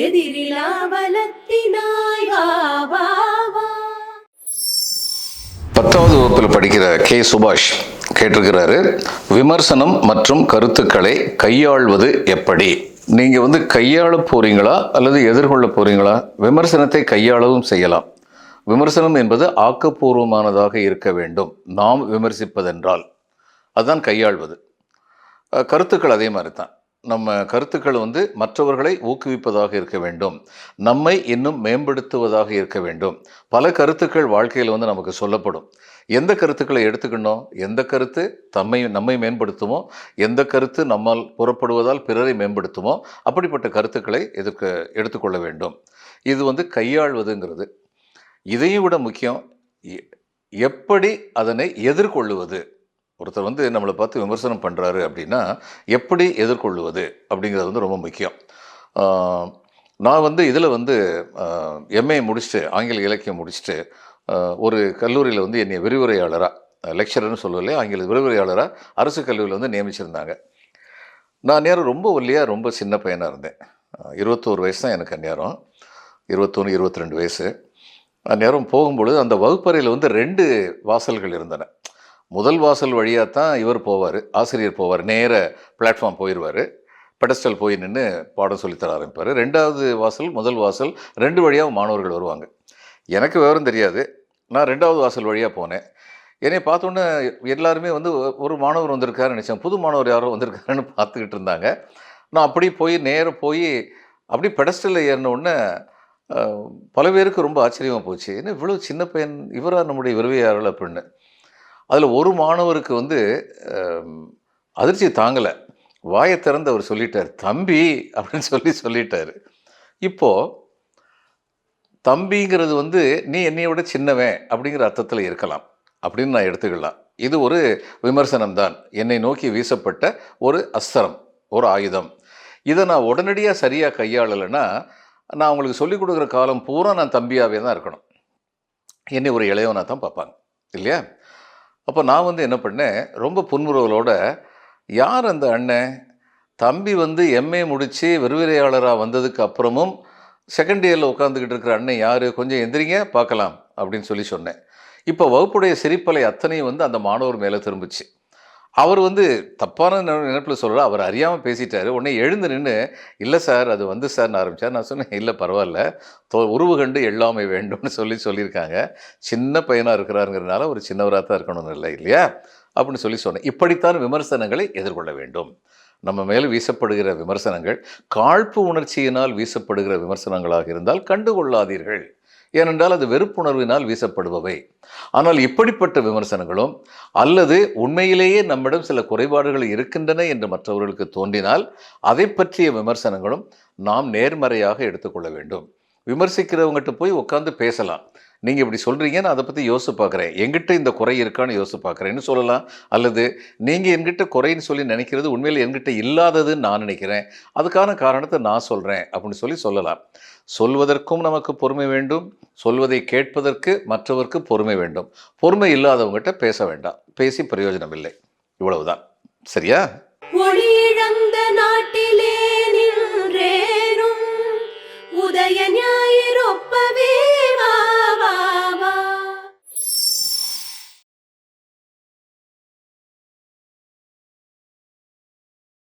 எதிரிலா பலத்தினாய் வா வா வா. 10வது வகுப்பில் படிக்கிற கே சுபாஷ் கேட்டிருக்கிறாரு, விமர்சனம் மற்றும் கருத்துக்களை கையாள்வது எப்படி? நீங்கள் கையாள போறீங்களா அல்லது எதிர்கொள்ள போறீங்களா? விமர்சனத்தை கையாளவும் செய்யலாம். விமர்சனம் என்பது ஆக்கப்பூர்வமானதாக இருக்க வேண்டும். நாம் விமர்சிப்பதென்றால் அதுதான் கையாள்வது. கருத்துக்கள் அதே மாதிரி தான். நம்ம கருத்துக்கள் மற்றவர்களை ஊக்குவிப்பதாக இருக்க வேண்டும், நம்மை இன்னும் மேம்படுத்துவதாக இருக்க வேண்டும். பல கருத்துக்கள் வாழ்க்கையில் நமக்கு சொல்லப்படும். எந்த கருத்துக்களை எடுத்துக்கணும்? எந்த கருத்து நம்மை மேம்படுத்துமோ, எந்த கருத்து நம்மால் புறப்படுவதால் பிறரை மேம்படுத்துமோ அப்படிப்பட்ட கருத்துக்களை எடுத்துக்கொள்ள வேண்டும். இது கையாள்வதுங்கிறது. இதையும் விட முக்கியம், எப்படி அதனை எதிர்கொள்ளுவது. ஒருத்தர் நம்மளை பார்த்து விமர்சனம் பண்ணுறாரு அப்படின்னா எப்படி எதிர்கொள்வது அப்படிங்கிறது ரொம்ப முக்கியம். நான் இதில் எம்ஏ முடிச்சுட்டு, ஆங்கில இலக்கியம் முடிச்சுட்டு, ஒரு கல்லூரியில் என்னை விரிவுரையாளராக, லெக்சரர்னு சொல்லுவதில்லையே, ஆங்கில விரிவுரையாளராக அரசு கல்லூரியில் நியமிச்சிருந்தாங்க. நான் நேரம் ரொம்ப ஒல்லியாக ரொம்ப சின்ன பையனாக இருந்தேன். 21 வயசு தான் எனக்கு அந்நேரம், 21 22 வயசு. அந்நேரம் போகும்பொழுது அந்த வகுப்பறையில் 2 வாசல்கள் இருந்தன. முதல் வாசல் வழியாக தான் இவர் போவார், ஆசிரியர் போவார், நேர பிளாட்ஃபார்ம் போயிடுவார், பெடஸ்டல் போய் நின்று பாடம் சொல்லித்தர ஆரம்பிப்பார். 2வது வாசல், முதல் வாசல் 2 வழியாக மாணவர்கள் வருவாங்க. எனக்கு விவரம் தெரியாது, நான் 2வது வாசல் வழியாக போனேன். என்னை பார்த்தோன்னே எல்லாருமே ஒரு மாணவர் வந்திருக்காருன்னு நினச்சேன். புது மாணவர் யாரோ வந்திருக்காருன்னு பார்த்துக்கிட்டு இருந்தாங்க. நான் அப்படி போய் அப்படி பெடஸ்டலில் ஏறினோடனே பல பேருக்கு ரொம்ப ஆச்சரியமாக போச்சு. என்ன இவ்வளோ சின்ன பையன், இவரா நம்முடைய விரிவுரையாளர் அப்படின்னு. அதில் ஒரு மாணவருக்கு அதிர்ச்சி தாங்கலை. வாயை திறந்து அவர் சொல்லிட்டார், தம்பி அப்படின்னு சொல்லிட்டார். இப்போது தம்பிங்கிறது நீ என்னைய விட சின்னவன் அப்படிங்கிற அர்த்தத்தில் இருக்கலாம் அப்படின்னு நான் எடுத்துக்கலாம். இது ஒரு விமர்சனம் தான், என்னை நோக்கி வீசப்பட்ட ஒரு அஸ்திரம், ஒரு ஆயுதம். இதை நான் உடனடியாக சரியாக கையாளலைன்னா நான் உங்களுக்கு சொல்லிக் கொடுக்குற காலம் பூரா நான் தம்பியாகவே தான் இருக்கணும். என்னை ஒரு இளையவனாக தான் பார்ப்பாங்க இல்லையா? அப்போ நான் என்ன பண்ணேன், ரொம்ப புன்முறுவலோட, யார் அந்த அண்ணன்? தம்பி எம்ஏ முடித்து விரிவுரையாளராக வந்ததுக்கு அப்புறமும் செகண்ட் இயரில் உட்காந்துக்கிட்டு இருக்கிற அண்ணன் யார்? கொஞ்சம் எந்திரிங்க பார்க்கலாம் அப்படின்னு சொன்னேன். இப்போ வகுப்புடைய சிரிப்பலை அத்தனையும் அந்த மாணவர் மேலே திரும்பிச்சு. அவர் தப்பான நினைப்பில் சொல்கிற, அவர் அறியாமல் பேசிட்டார். உடனே எழுந்து நின்று, இல்லை சார் அது சார்னு ஆரம்பித்தார். நான் சொன்னேன், இல்லை பரவாயில்ல, உருவு கண்டு எல்லாமே வேண்டும்னு சொல்லியிருக்காங்க. சின்ன பையனாக இருக்கிறாருங்கிறதுனால ஒரு சின்னவராக தான் இருக்கணும்னு இல்லை இல்லையா அப்படின்னு சொன்னேன். இப்படித்தான் விமர்சனங்களை எதிர்கொள்ள வேண்டும். நம்ம மேலே வீசப்படுகிற விமர்சனங்கள் காழ்ப்பு உணர்ச்சியினால் வீசப்படுகிற விமர்சனங்களாக இருந்தால் கண்டுகொள்ளாதீர்கள். ஏனென்றால் அது வெறுப்புணர்வினால் வீசப்படுபவை. ஆனால் இப்படிப்பட்ட விமர்சனங்களும் அல்லது உண்மையிலேயே நம்மிடம் சில குறைபாடுகள் இருக்கின்றன என்று மற்றவர்களுக்கு தோன்றினால் அதை பற்றிய விமர்சனங்களும் நாம் நேர்மறையாக எடுத்துக்கொள்ள வேண்டும். விமர்சிக்கிறவங்ககிட்ட போய் உட்காந்து பேசலாம். நீங்கள் இப்படி சொல்கிறீங்க, நான் அதை பற்றி யோசிச்சு பார்க்குறேன், எங்கிட்ட இந்த குறை இருக்கான்னு யோசிச்சு பார்க்குறேன்னு சொல்லலாம். அல்லது நீங்கள் என்கிட்ட குறைன்னு சொல்லி நினைக்கிறது உண்மையில் என்கிட்ட இல்லாததுன்னு நான் நினைக்கிறேன், அதுக்கான காரணத்தை நான் சொல்கிறேன் அப்படின்னு சொல்லலாம். சொல்வதற்கும் நமக்கு பொறுமை வேண்டும், சொல்வதை கேட்பதற்கு மற்றவருக்கு பொறுமை வேண்டும். பொறுமை இல்லாதவங்ககிட்ட பேச வேண்டாம், பேசி பிரயோஜனம் இல்லை. இவ்வளவுதான். சரியா? ஒளியிழந்த நாட்டிலே நின்றேனும் உதய ஞாயிறொப்பவே